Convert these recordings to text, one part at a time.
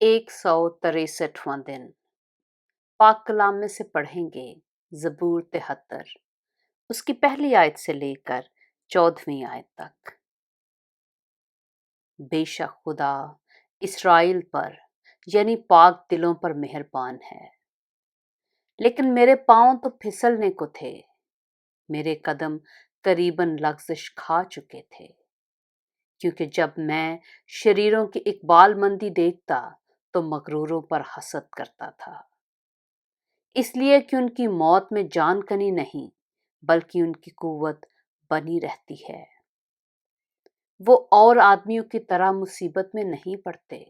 163वां दिन पाक कलाम में से पढ़ेंगे ज़बूर 73 उसकी पहली आयत से लेकर 14वीं आयत तक। बेशक खुदा इस्राइल पर यानी पाक दिलों पर मेहरबान है, लेकिन मेरे पांव तो फिसलने को थे, मेरे कदम करीबन लग़ज़िश खा चुके थे। क्योंकि जब मैं शरीरों की इकबालमंदी देखता तो मगरूरों पर हसद करता था, इसलिए कि उनकी मौत में जान कनी नहीं बल्कि उनकी कुव्वत बनी रहती है। वो और आदमियों की तरह मुसीबत में नहीं पड़ते,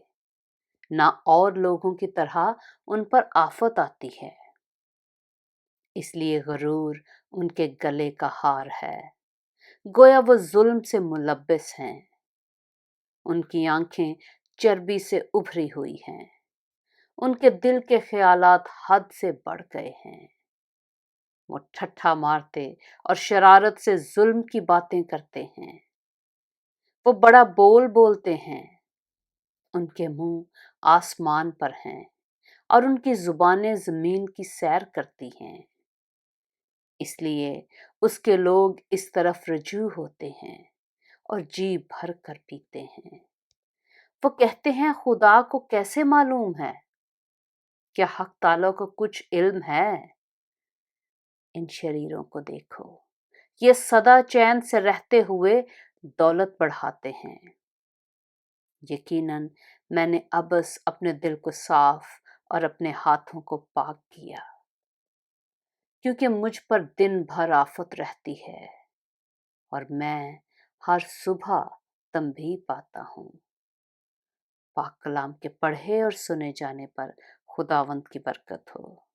ना और लोगों की तरह उन पर आफत आती है। इसलिए गरूर उनके गले का हार है, गोया वो जुल्म से मुलब्बिस हैं। उनकी आंखें चर्बी से उभरी हुई हैं, उनके दिल के ख्यालात हद से बढ़ गए हैं। वो ठट्ठा मारते और शरारत से जुल्म की बातें करते हैं। वो बड़ा बोल बोलते हैं, उनके मुंह आसमान पर हैं और उनकी जुबानें जमीन की सैर करती हैं। इसलिए उसके लोग इस तरफ रजू होते हैं और जी भर कर पीते हैं। वो कहते हैं, खुदा को कैसे मालूम है? क्या हक ताला को कुछ इल्म है? इन शरीरों को देखो, ये सदा चैन से रहते हुए दौलत बढ़ाते हैं। यकीनन मैंने अबस अपने दिल को साफ और अपने हाथों को पाक किया, क्योंकि मुझ पर दिन भर आफत रहती है और मैं हर सुबह तंबीह पाता हूँ। पाक कलाम के पढ़े और सुने जाने पर खुदावंद की बरकत हो।